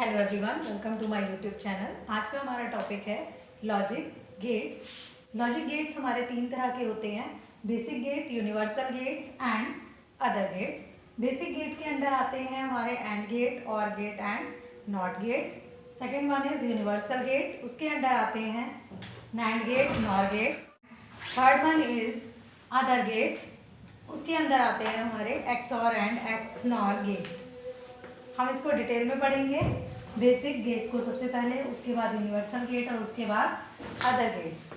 Hello everyone, welcome to my YouTube channel. आज का हमारा टॉपिक है लॉजिक गेट्स। लॉजिक गेट्स हमारे तीन तरह के होते हैं, basic gate, universal gates and other gates. Basic gate के अंदर आते हैं हमारे AND gate, OR gate and NOT gate. Second one is universal gate, उसके अंदर आते हैं NAND gate, NOR gate. Third one is other gates, उसके अंदर आते हैं हमारे एक्स और एंड एक्स नॉर गेट। हम इसको डिटेल में पढ़ेंगे, बेसिक गेट को सबसे पहले, उसके बाद यूनिवर्सल गेट और उसके बाद अदर गेट्स।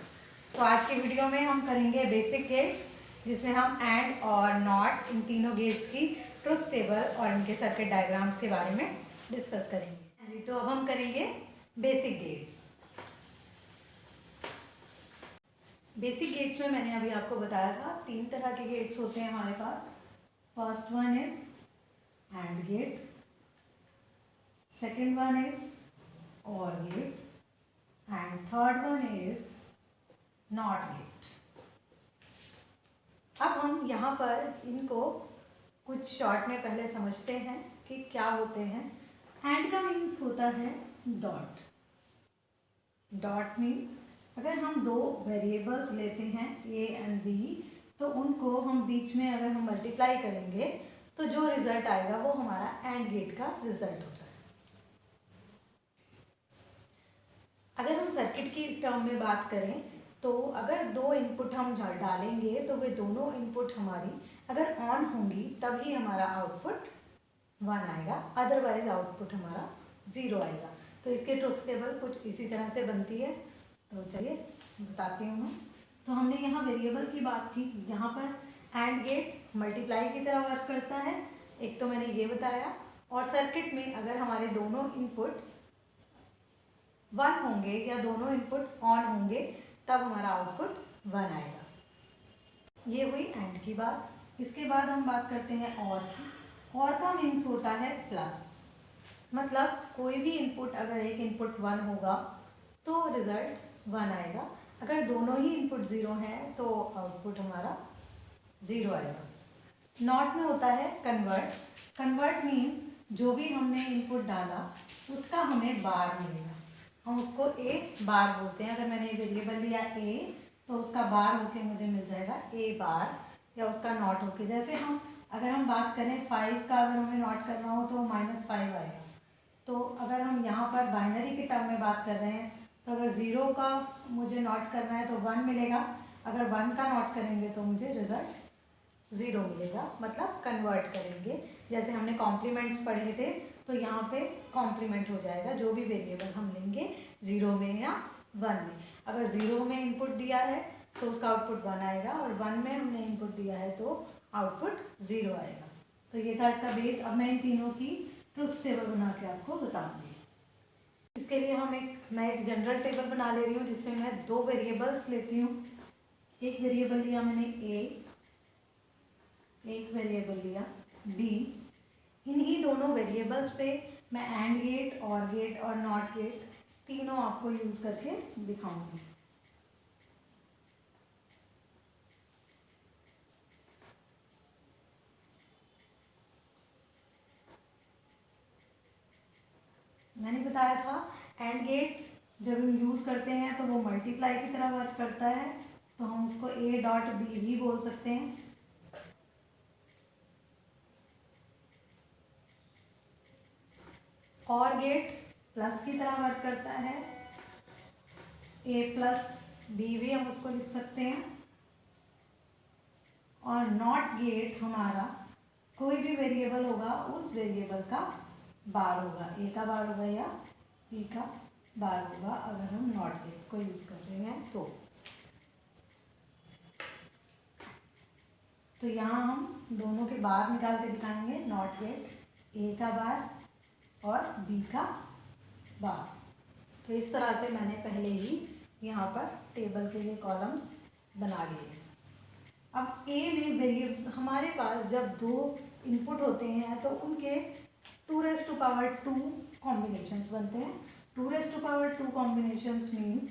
तो आज की वीडियो में हम करेंगे बेसिक गेट्स, जिसमें हम एंड और नॉट इन तीनों गेट्स की ट्रुथ टेबल और इनके सर्किट डायग्राम्स के बारे में डिस्कस करेंगे। जी, तो अब हम करेंगे बेसिक गेट्स। बेसिक गेट्स में मैंने अभी आपको बताया था तीन तरह के गेट्स होते हैं हमारे पास। First one is and gate, second one is OR gate and third one is NOT gate। अब हम यहाँ पर इनको कुछ शॉर्ट में पहले समझते हैं कि क्या होते हैं। एंड का मीन्स होता है डॉट। डॉट मीन्स अगर हम दो वेरिएबल्स लेते हैं ए एंड बी, तो उनको हम बीच में अगर हम मल्टीप्लाई करेंगे तो जो रिजल्ट आएगा वो हमारा एंड गेट का रिजल्ट होता है। अगर हम सर्किट की टर्म में बात करें तो अगर दो इनपुट हम डालेंगे तो वे दोनों इनपुट हमारी अगर ऑन होंगी तभी हमारा आउटपुट 1 आएगा, अदरवाइज आउटपुट हमारा 0 आएगा। तो इसके ट्रुथ टेबल कुछ इसी तरह से बनती है। तो चलिए बताती हूँ मैं। तो हमने यहाँ वेरिएबल की बात की, यहाँ पर एंड गेट मल्टीप्लाई की तरह वर्क करता है, एक तो मैंने ये बताया। और सर्किट में अगर हमारे दोनों इनपुट 1 होंगे या दोनों इनपुट ऑन होंगे तब हमारा आउटपुट 1 आएगा। ये हुई एंड की बात। इसके बाद हम बात करते हैं और की। और का मीन्स होता है प्लस, मतलब कोई भी इनपुट अगर एक इनपुट 1 होगा तो रिजल्ट 1 आएगा, अगर दोनों ही इनपुट 0 हैं तो आउटपुट हमारा 0 आएगा। नॉट में होता है कन्वर्ट। कन्वर्ट मीन्स जो भी हमने इनपुट डाला उसका हमें बार मिलेगा, हम उसको ए बार बोलते हैं। अगर मैंने वेरिएबल लिया ए तो उसका बार होके मुझे मिल जाएगा ए बार, या उसका नॉट होके। जैसे हम अगर हम बात करें 5 का, अगर हमें नॉट करना हो तो -5 आएगा। तो अगर हम यहाँ पर बाइनरी के टर्म में बात कर रहे हैं तो अगर 0 का मुझे नॉट करना है तो 1 मिलेगा, अगर 1 का नॉट करेंगे तो मुझे रिजल्ट 0 मिलेगा, मतलब कन्वर्ट करेंगे। जैसे हमने कॉम्प्लीमेंट्स पढ़े थे तो यहाँ पे कॉम्प्लीमेंट हो जाएगा, जो भी वेरिएबल हम लेंगे 0 में या 1 में। अगर 0 में इनपुट दिया है तो उसका आउटपुट 1 आएगा, और 1 में हमने इनपुट दिया है तो आउटपुट 0 आएगा। तो ये था इसका बेस। अब मैं इन तीनों की ट्रुथ टेबल बना के आपको बताऊँगी। इसके लिए मैं एक जनरल टेबल बना ले रही हूँ, जिसमें मैं दो वेरिएबल्स लेती हूँ। एक वेरिएबल लिया मैंने ए, एक वेरिएबल लिया बी। इन्हीं दोनों वेरिएबल्स पे मैं एंड गेट, और गेट और नॉट गेट तीनों आपको यूज़ करके दिखाऊंगी। मैंने बताया था एंड गेट जब हम यूज़ करते हैं तो वो मल्टीप्लाई की तरह वर्क करता है, तो हम उसको ए डॉट बी भी बोल सकते हैं। और गेट प्लस की तरह वर्क करता है, ए प्लस बी भी हम उसको लिख सकते हैं। और नॉट गेट हमारा कोई भी वेरिएबल होगा उस वेरिएबल का बार होगा, ए का बार होगा या बी का बार होगा, अगर हम नॉट गेट को यूज़ कर रहे हैं तो यहाँ हम दोनों के बार निकाल के दिखाएंगे। नॉट गेट, ए का बार और बी का बार। तो इस तरह से मैंने पहले ही यहाँ पर टेबल के लिए कॉलम्स बना लिए। अब ए में हमारे पास जब दो इनपुट होते हैं तो उनके 2⁻²² कॉम्बिनेशंस बनते हैं। 2⁻²² कॉम्बिनेशंस मीन्स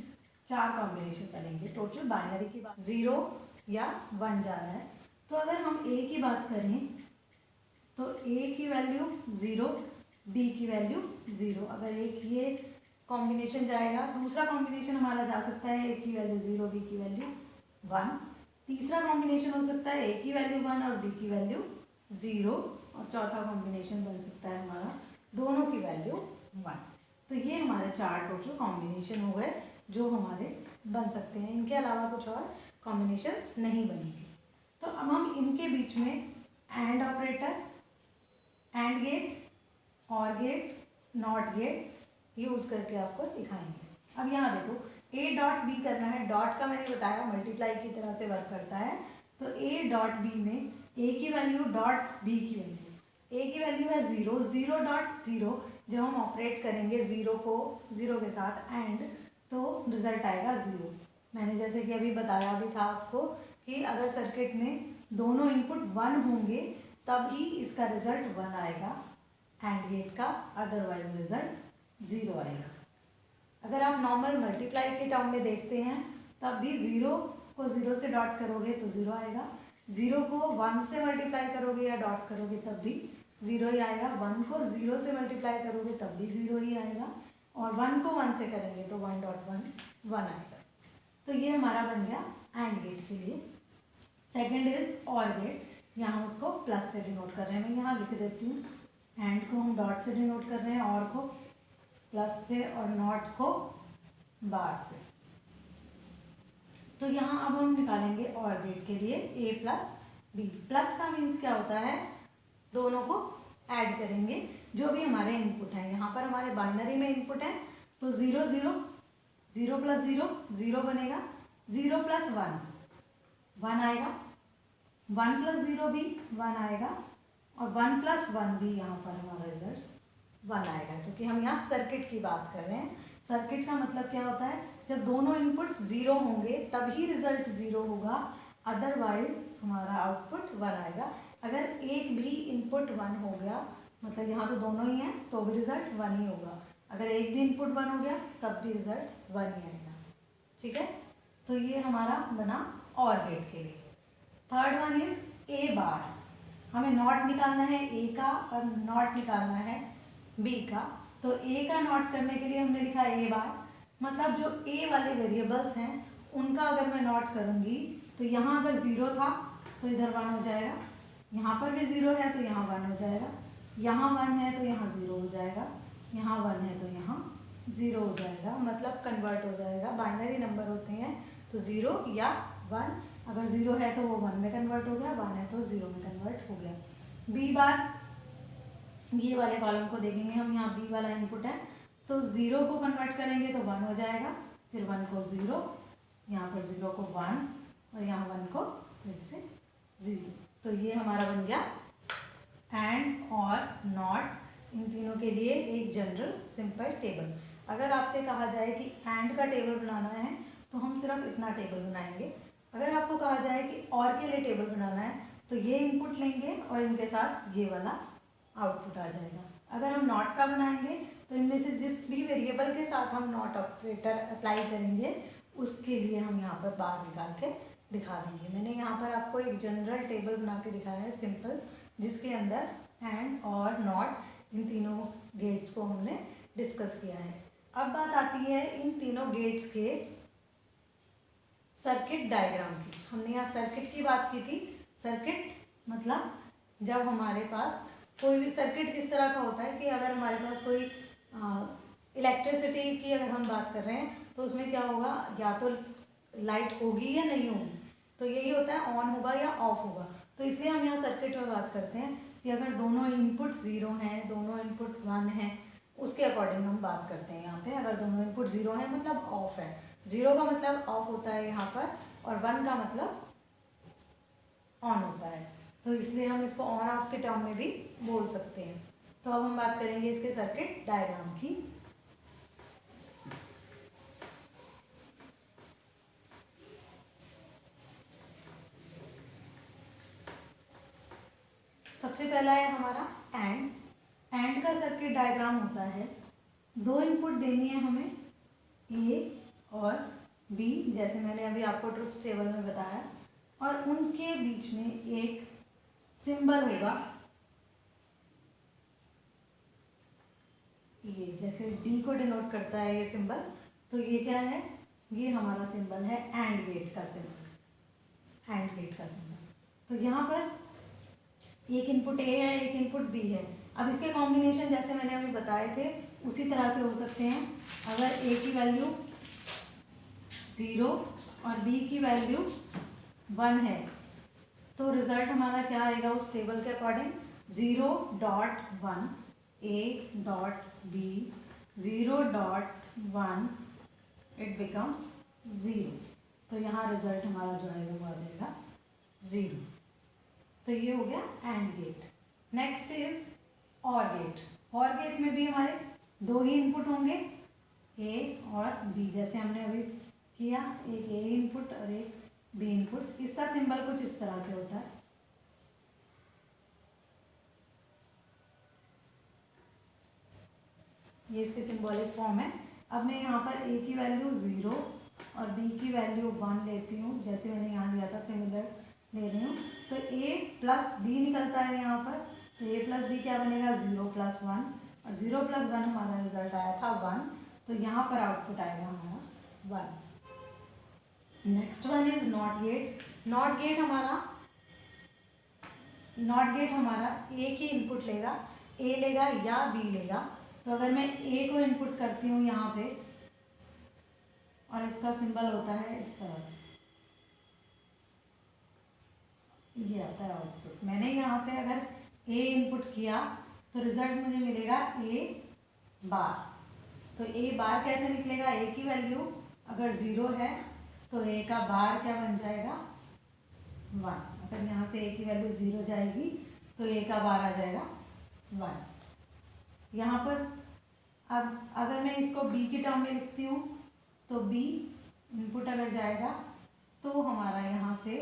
4 कॉम्बिनेशन बनेंगे टोटल। बाइनरी की बात 0 या 1 जा रहा है। तो अगर हम ए की बात करें तो ए की वैल्यू 0, बी की वैल्यू 0। अगर एक ये कॉम्बिनेशन जाएगा, दूसरा कॉम्बिनेशन हमारा जा सकता है ए की वैल्यू 0 बी की वैल्यू 1। तीसरा कॉम्बिनेशन हो सकता है ए की वैल्यू 1 और बी की वैल्यू 0। और चौथा कॉम्बिनेशन बन सकता है हमारा दोनों की वैल्यू 1। तो ये हमारे 4 टोटल कॉम्बिनेशन हो गए जो हमारे बन सकते हैं। इनके अलावा कुछ और कॉम्बिनेशंस नहीं बनेंगे। तो अब हम इनके बीच में and operator, and gate, OR gate, not gate use करके आपको दिखाएंगे। अब यहाँ देखो ए डॉट बी करना है। डॉट का मैंने बताया मल्टीप्लाई की तरह से वर्क करता है। तो ए डॉट बी में ए की वैल्यू डॉट बी की वैल्यू, ए की वैल्यू है 0, 0 डॉट 0। जब हम ऑपरेट करेंगे 0 को 0 के साथ एंड, तो रिजल्ट आएगा 0। मैंने जैसे कि अभी बताया भी था आपको कि अगर सर्किट में दोनों इनपुट 1 होंगे तभी इसका रिजल्ट 1 आएगा एंड गेट का, अदरवाइज रिजल्ट 0 आएगा। अगर आप नॉर्मल मल्टीप्लाई के टर्म में देखते हैं तब भी 0 को 0 से डॉट करोगे तो 0 आएगा, 0 को 1 से मल्टीप्लाई करोगे या डॉट करोगे तब भी 0 ही आएगा, 1 को 0 से मल्टीप्लाई करोगे तब भी 0 ही आएगा, और 1 को 1 से करेंगे तो 1.1 1 आएगा। तो ये हमारा बन गया एंड गेट के लिए। सेकेंड इज और गेट। यहाँ हम उसको प्लस से डिनोट कर रहे हैं। मैं यहाँ लिख देती हूँ, एंड को हम डॉट से डिनोट कर रहे हैं, और को प्लस से और नॉट को बार से। तो यहाँ अब हम निकालेंगे और गेट के लिए ए प्लस बी। प्लस का मीन्स क्या होता है, दोनों को ऐड करेंगे जो भी हमारे इनपुट हैं। यहाँ पर हमारे बाइनरी में इनपुट है तो 0 0, 0 प्लस 0 0 बनेगा, 0 प्लस 1 1 आएगा, 1 प्लस 0 भी 1 आएगा, और 1 प्लस 1 भी यहाँ पर हमारा रिजल्ट 1 आएगा। क्योंकि हम यहाँ सर्किट की बात कर रहे हैं। सर्किट का मतलब क्या होता है, जब दोनों इनपुट 0 होंगे तभी रिजल्ट 0 होगा, अदरवाइज हमारा आउटपुट 1 आएगा। अगर एक भी इनपुट 1 हो गया, मतलब यहाँ तो दोनों ही हैं तो भी रिजल्ट 1 ही होगा। अगर एक भी इनपुट 1 हो गया तब भी रिजल्ट 1 ही आएगा। ठीक है, तो ये हमारा बना और गेट के लिए। थर्ड वन इज ए बार। हमें नॉट निकालना है ए का और नॉट निकालना है बी का। तो ए का नॉट करने के लिए हमने लिखा ए बार, मतलब जो ए वाले वेरिएबल्स हैं उनका अगर मैं नॉट करूँगी तो यहाँ अगर 0 था तो इधर 1 हो जाएगा, यहाँ पर भी 0 है तो यहाँ 1 हो जाएगा, यहाँ 1 है तो यहाँ 0 हो जाएगा, यहाँ 1 है तो यहाँ 0 हो जाएगा, मतलब कन्वर्ट हो जाएगा। बाइनरी नंबर होते हैं तो 0 या 1, अगर 0 है तो वो 1 में कन्वर्ट हो गया, 1 है तो 0 में कन्वर्ट हो गया। बी बार, ये वाले कॉलम को देखेंगे हम, यहाँ बी वाला इनपुट है तो 0 को कन्वर्ट करेंगे तो 1 हो जाएगा, फिर 1 को 0, यहाँ पर 0 को 1 और यहाँ 1 को फिर से 0। तो ये हमारा बन गया एंड और नॉट, इन तीनों के लिए एक जनरल सिंपल टेबल। अगर आपसे कहा जाए कि एंड का टेबल बनाना है तो हम सिर्फ इतना टेबल बनाएंगे। अगर आपको कहा जाए कि और के लिए टेबल बनाना है तो ये इनपुट लेंगे और इनके साथ ये वाला आउटपुट आ जाएगा। अगर हम नॉट का बनाएंगे तो इनमें से जिस भी वेरिएबल के साथ हम नॉट ऑपरेटर अप्लाई करेंगे उसके लिए हम यहाँ पर बार निकाल के दिखा देंगे। मैंने यहाँ पर आपको एक जनरल टेबल बना के दिखाया है सिंपल, जिसके अंदर एंड और नॉट इन तीनों गेट्स को हमने डिस्कस किया है। अब बात आती है इन तीनों गेट्स के सर्किट डायग्राम की। हमने यहाँ सर्किट की बात की थी। सर्किट मतलब जब हमारे पास कोई भी सर्किट किस तरह का होता है कि अगर हमारे पास कोई इलेक्ट्रिसिटी की अगर हम बात कर रहे हैं तो उसमें क्या होगा, या तो लाइट होगी या नहीं होगी। तो यही होता है ऑन होगा या ऑफ होगा। तो इसलिए हम यहाँ सर्किट में बात करते हैं कि अगर दोनों इनपुट 0 हैं, दोनों इनपुट 1 हैं, उसके अकॉर्डिंग हम बात करते हैं। यहाँ पे अगर दोनों इनपुट 0 है मतलब ऑफ है, 0 का मतलब ऑफ होता है यहाँ पर, और 1 का मतलब ऑन होता है। तो इसलिए हम इसको ऑन ऑफ के टर्म में भी बोल सकते हैं। तो अब हम बात करेंगे इसके सर्किट डायग्राम की। सबसे पहला है हमारा एंड। एंड का सर्किट डायग्राम होता है, दो इनपुट देनी है हमें ए और बी, जैसे मैंने अभी आपको ट्रुथ टेबल में बताया, और उनके बीच में एक सिंबल होगा ये जैसे डी को डिनोट करता है ये सिंबल, तो ये क्या है, ये हमारा सिंबल है एंड गेट का सिंबल, एंड गेट का सिंबल। तो यहाँ पर एक इनपुट ए है, एक इनपुट बी है। अब इसके कॉम्बिनेशन जैसे मैंने अभी बताए थे उसी तरह से हो सकते हैं। अगर ए की वैल्यू 0 और बी की वैल्यू 1 है तो रिजल्ट हमारा क्या आएगा उस टेबल के according, 0.1 A dot B 0.1 it becomes 0। तो यहाँ रिजल्ट हमारा जो आएगा वो आ जाएगा 0। तो ये हो गया एंड गेट। नेक्स्ट इज और गेट। और गेट में भी हमारे दो ही इनपुट होंगे, ए और बी, जैसे हमने अभी किया, एक ए इनपुट और एक बी इनपुट। इसका सिंबल कुछ इस तरह से होता है, ये इसकी सिंबॉलिक फॉर्म है। अब मैं यहाँ पर ए की वैल्यू 0 और बी की वैल्यू 1 लेती हूँ, जैसे मैंने यहाँ लिया था सिमिलर ले रही हूँ। तो ए प्लस बी निकलता है यहाँ पर, तो ए प्लस बी क्या बनेगा, 0 + 1, और 0 + 1 हमारा रिजल्ट आया था 1, तो यहाँ पर आउटपुट आएगा हमारा 1। Next one is not gate. Not gate हमारा एक ही इनपुट लेगा, ए लेगा या बी लेगा। तो अगर मैं ए को इनपुट करती हूँ यहाँ पे और इसका सिंबल होता है इस तरह से, ये आता है आउटपुट। मैंने यहाँ पे अगर ए इनपुट किया तो रिजल्ट मुझे मिलेगा ए बार। तो ए बार कैसे निकलेगा, ए की वैल्यू अगर 0 है तो ए का बार क्या बन जाएगा 1। अगर यहाँ से ए की वैल्यू 0 जाएगी तो ए का बार आ जाएगा 1। यहाँ पर अब अगर मैं इसको बी की टर्म में लिखती हूँ तो बी इनपुट अगर जाएगा तो हमारा यहाँ से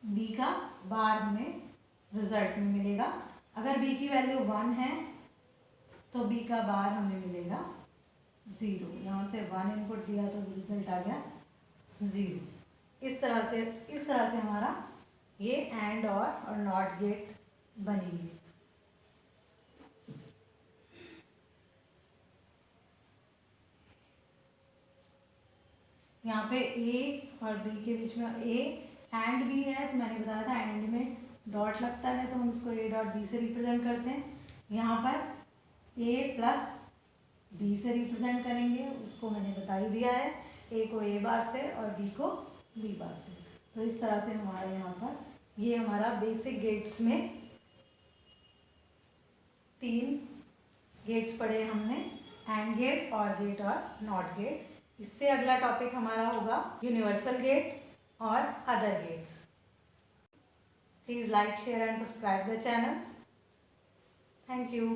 बी का बार हमें रिजल्ट में मिलेगा। अगर बी की वैल्यू 1 है तो बी का बार हमें मिलेगा 0। यहाँ से 1 इनपुट दिया तो रिजल्ट आ गया 0। इस तरह से हमारा ये एंड और नॉट गेट बनेंगे। यहाँ पे ए और बी के बीच में ए एंड बी है, तो मैंने बताया था एंड में डॉट लगता है तो हम उसको ए डॉट बी से रिप्रेजेंट करते हैं। यहाँ पर ए प्लस बी से रिप्रेजेंट करेंगे, उसको मैंने बता ही दिया है, ए को ए बार से और बी को बी बार से। तो इस तरह से हमारा यहाँ पर ये हमारा बेसिक गेट्स में 3 गेट्स पढ़े हमने, एंड गेट, और गेट और नॉट गेट। इससे अगला टॉपिक हमारा होगा यूनिवर्सल गेट और other gates. Please like, share and subscribe the channel. Thank you.